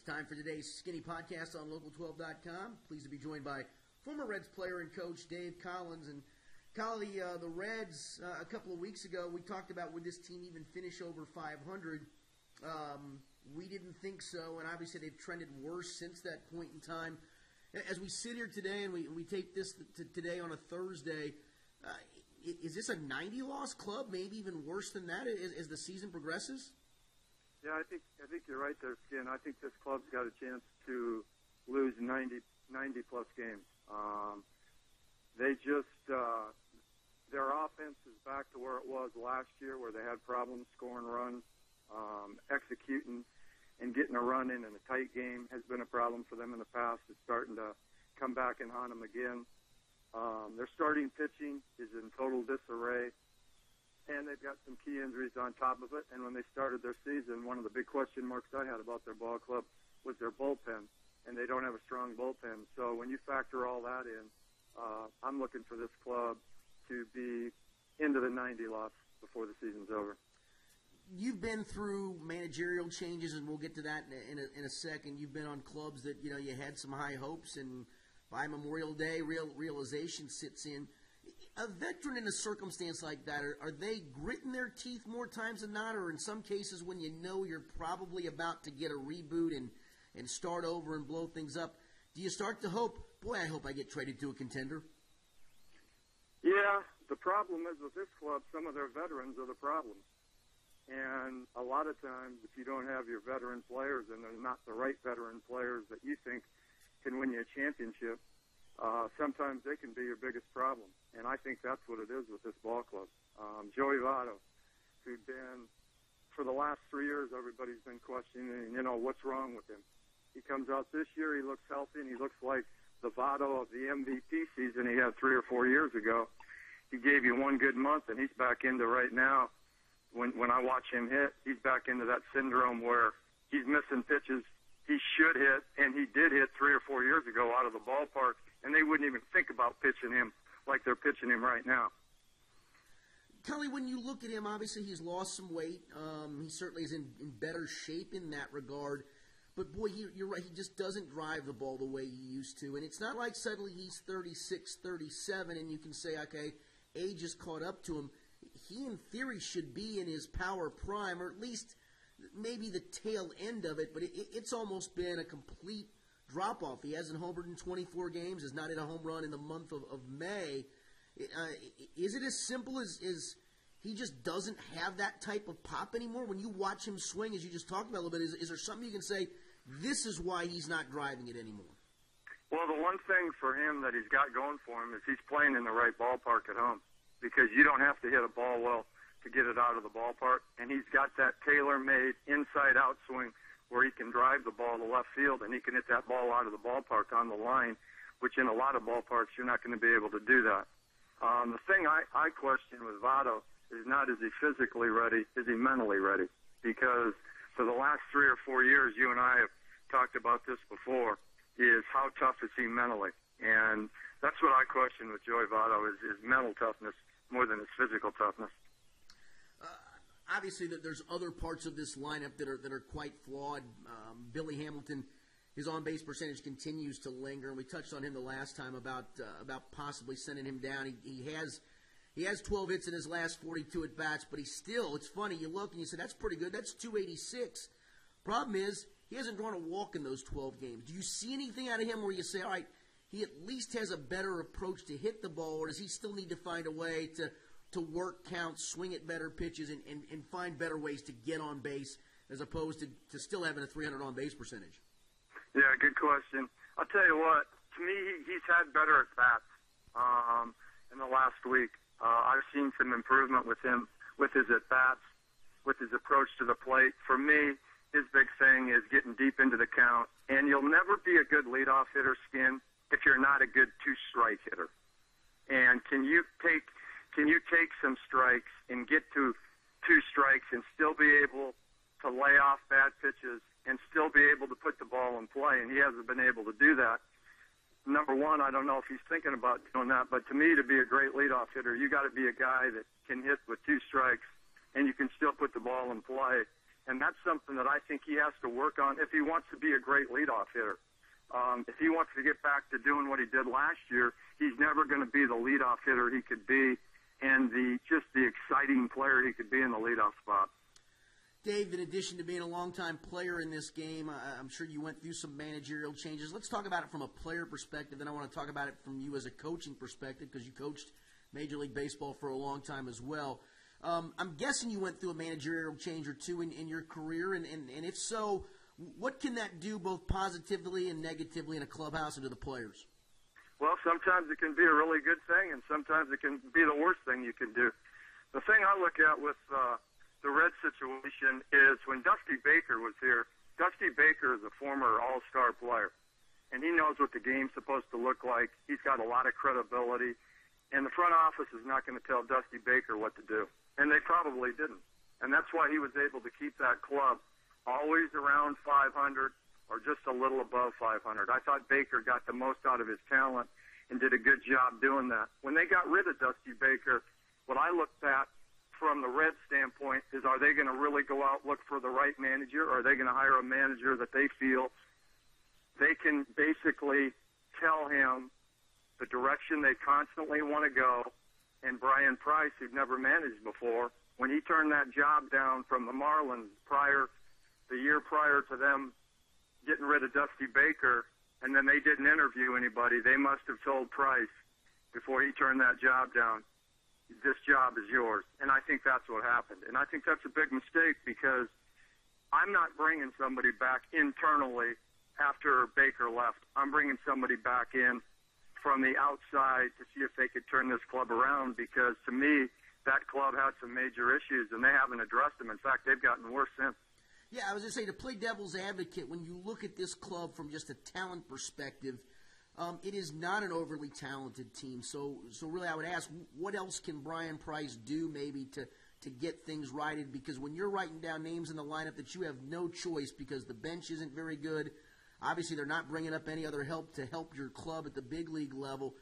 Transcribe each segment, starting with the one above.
time for today's Skinny Podcast on Local12.com. Pleased to be joined by former Reds player and coach Dave Collins. And Collie, the Reds, a couple of weeks ago, we talked about would this team even finish over 500. We didn't think so, and obviously they've trended worse since that point in time. As we sit here today, and we tape this today on a Thursday, is this a 90-loss club, maybe even worse than that as the season progresses? Yeah, I think you're right there, Skin. I think this club's got a chance to lose 90-plus games. They just their offense is back to where it was last year, where they had problems scoring runs, executing and getting a run in a tight game has been a problem for them in the past. It's starting to come back and haunt them again. Their starting pitching is in total disarray, and they've got some key injuries on top of it. And when they started their season, one of the big question marks I had about their ball club was their bullpen, and they don't have a strong bullpen. So when you factor all that in, I'm looking for this club to be into the 90 loss before the season's over. You've been through managerial changes, and we'll get to that in a second. You've been on clubs that, you had some high hopes, and by Memorial Day, realization sits in. A veteran in a circumstance like that, are they gritting their teeth more times than not, or in some cases when you know you're probably about to get a reboot and start over and blow things up, do you start to hope, boy, I hope I get traded to a contender? Yeah, the problem is with this club, some of their veterans are the problem. And a lot of times, if you don't have your veteran players and they're not the right veteran players that you think can win you a championship, sometimes they can be your biggest problem. And I think that's what it is with this ball club. Joey Votto, who'd been, for the last 3 years, everybody's been questioning, what's wrong with him. He comes out this year, he looks healthy, and he looks like the Votto of the MVP season he had 3 or 4 years ago. He gave you one good month, and he's back into right now. When I watch him hit, he's back into that syndrome where he's missing pitches he should hit, and he did hit 3 or 4 years ago out of the ballpark, and they wouldn't even think about pitching him like they're pitching him right now. Kelly, when you look at him, obviously he's lost some weight. He certainly is in better shape in that regard. But, boy, you're right, he just doesn't drive the ball the way he used to. And it's not like suddenly he's 36, 37, and you can say, okay, age has caught up to him. He, in theory, should be in his power prime, or at least maybe the tail end of it, but it's almost been a complete drop-off. He hasn't homered in 24 games, has not hit a home run in the month of May. Is it as simple as he just doesn't have that type of pop anymore? When you watch him swing, as you just talked about a little bit, is there something you can say, this is why he's not driving it anymore? Well, the one thing for him that he's got going for him is he's playing in the right ballpark at home, because you don't have to hit a ball well to get it out of the ballpark, and he's got that tailor-made inside-out swing where he can drive the ball to left field, and he can hit that ball out of the ballpark on the line, which in a lot of ballparks you're not going to be able to do that. The thing I question with Votto is not is he physically ready, is he mentally ready? Because for the last 3 or 4 years, you and I have talked about this before, is how tough is he mentally? And that's what I question with Joey Votto is mental toughness more than his physical toughness. Obviously, there's other parts of this lineup that are quite flawed. Billy Hamilton, his on-base percentage continues to linger, and we touched on him the last time about possibly sending him down. He has 12 hits in his last 42 at bats, but it's funny. You look and you say that's pretty good. That's 286. Problem is he hasn't drawn a walk in those 12 games. Do you see anything out of him where you say, all right, he at least has a better approach to hit the ball, or does he still need to find a way to work counts, swing at better pitches, and find better ways to get on base as opposed to still having a 300 on-base percentage? Yeah, good question. I'll tell you what, to me, he's had better at-bats in the last week. I've seen some improvement with him, with his at-bats, with his approach to the plate. For me, his big thing is getting deep into the count, and you'll never be a good leadoff hitter, Skin, if you're not a good two-strike hitter. And can you take some strikes and get to 2 strikes and still be able to lay off bad pitches and still be able to put the ball in play? And he hasn't been able to do that. Number one, I don't know if he's thinking about doing that, but to me, to be a great leadoff hitter, you got to be a guy that can hit with 2 strikes and you can still put the ball in play. And that's something that I think he has to work on if he wants to be a great leadoff hitter. If he wants to get back to doing what he did last year, he's never going to be the leadoff hitter he could be and the exciting player he could be in the leadoff spot. Dave, in addition to being a longtime player in this game, I'm sure you went through some managerial changes. Let's talk about it from a player perspective, then I want to talk about it from you as a coaching perspective because you coached Major League Baseball for a long time as well. I'm guessing you went through a managerial change or two in your career, and if so, what can that do both positively and negatively in a clubhouse and to the players? Well, sometimes it can be a really good thing, and sometimes it can be the worst thing you can do. The thing I look at with the Reds situation is when Dusty Baker was here, Dusty Baker is a former all-star player, and he knows what the game's supposed to look like. He's got a lot of credibility, and the front office is not going to tell Dusty Baker what to do, and they probably didn't. And that's why he was able to keep that club always around 500 or just a little above 500. I thought Baker got the most out of his talent and did a good job doing that. When they got rid of Dusty Baker, what I looked at from the Reds standpoint is, are they going to really go out look for the right manager, or are they going to hire a manager that they feel they can basically tell him the direction they constantly want to go? And Bryan Price, who'd never managed before, when he turned that job down from the Marlins the year prior to them getting rid of Dusty Baker, and then they didn't interview anybody, they must have told Price before he turned that job down, this job is yours. And I think that's what happened. And I think that's a big mistake because I'm not bringing somebody back internally after Baker left. I'm bringing somebody back in from the outside to see if they could turn this club around, because to me, that club had some major issues and they haven't addressed them. In fact, they've gotten worse since. Yeah, I was going to say, to play devil's advocate, when you look at this club from just a talent perspective, it is not an overly talented team. So really I would ask, what else can Bryan Price do maybe to get things righted? Because when you're writing down names in the lineup that you have no choice because the bench isn't very good, obviously they're not bringing up any other help to help your club at the big league level.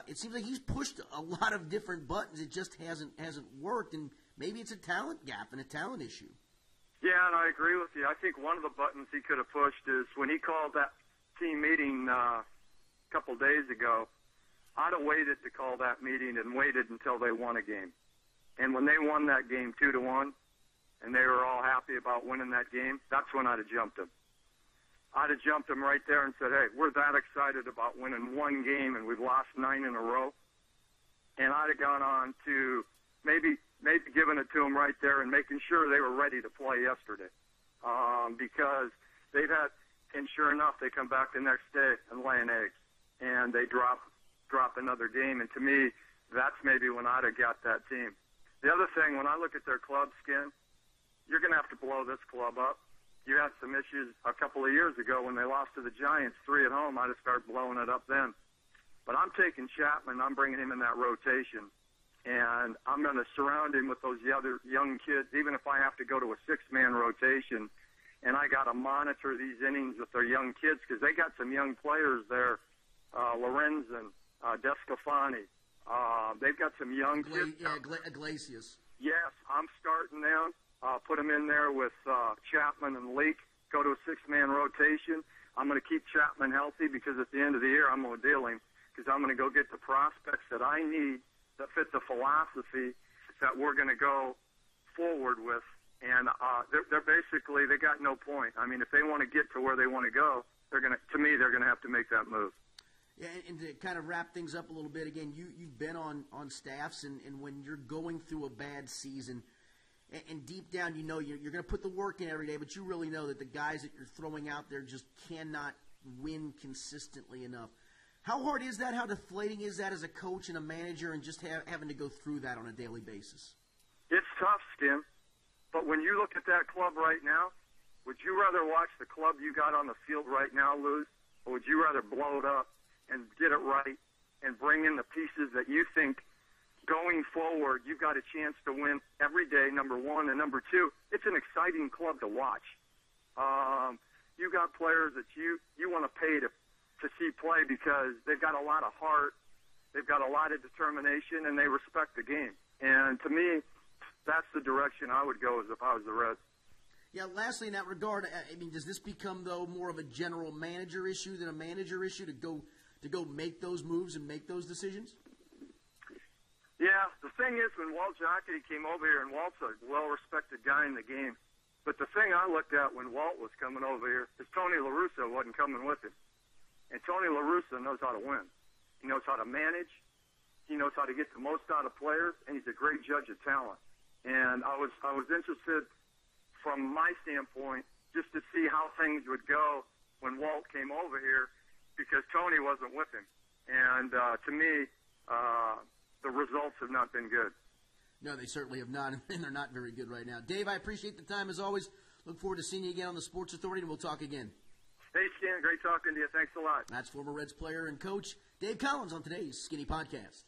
It seems like he's pushed a lot of different buttons. It just hasn't worked, and maybe it's a talent gap and a talent issue. Yeah, and I agree with you. I think one of the buttons he could have pushed is when he called that team meeting a couple days ago, I'd have waited to call that meeting and waited until they won a game. And when they won that game 2-1, and they were all happy about winning that game, that's when I'd have jumped him. I'd have jumped him right there and said, hey, we're that excited about winning one game and we've lost 9 in a row. And I'd have gone on to maybe giving it to them right there and making sure they were ready to play yesterday. Because they've had, and sure enough, they come back the next day and lay an egg. And they drop another game. And to me, that's maybe when I'd have got that team. The other thing, when I look at their club skin, you're going to have to blow this club up. You had some issues a couple of years ago when they lost to the Giants 3 at home. I'd have started blowing it up then. But I'm taking Chapman. I'm bringing him in that rotation. And I'm going to surround him with those other young kids, even if I have to go to a 6-man rotation. And I got to monitor these innings with their young kids because they got some young players there, Lorenzen, Descafani. They've got some young kids. Iglesias. Yes, I'm starting them. Put them in there with Chapman and Leake. Go to a 6-man rotation. I'm going to keep Chapman healthy because at the end of the year I'm going to deal him because I'm going to go get the prospects that I need that fit the philosophy that we're going to go forward with. And they're basically, they got no point. I mean, if they want to get to where they want to go, they're going to have to make that move. Yeah, and to kind of wrap things up a little bit, again, you've been on staffs, and when you're going through a bad season, and deep down you know you're going to put the work in every day, but you really know that the guys that you're throwing out there just cannot win consistently enough. How hard is that? How deflating is that as a coach and a manager and just having to go through that on a daily basis? It's tough, Skim. But when you look at that club right now, would you rather watch the club you got on the field right now lose, or would you rather blow it up and get it right and bring in the pieces that you think going forward you've got a chance to win every day, number one, and number two, it's an exciting club to watch. You got players that you want to pay to see play because they've got a lot of heart, they've got a lot of determination, and they respect the game. And to me, that's the direction I would go as if I was the Reds. Yeah, lastly, in that regard, I mean, does this become, though, more of a general manager issue than a manager issue to go make those moves and make those decisions? Yeah, the thing is, when Walt Jocketty came over here, and Walt's a well-respected guy in the game, but the thing I looked at when Walt was coming over here is Tony La Russa wasn't coming with him. And Tony La Russa knows how to win. He knows how to manage. He knows how to get the most out of players, and he's a great judge of talent. And I was interested, from my standpoint, just to see how things would go when Walt came over here, because Tony wasn't with him. And to me, the results have not been good. No, they certainly have not, and they're not very good right now. Dave, I appreciate the time as always. Look forward to seeing you again on the Sports Authority, and we'll talk again. Hey, Stan, great talking to you. Thanks a lot. That's former Reds player and coach Dave Collins on today's Skinny Podcast.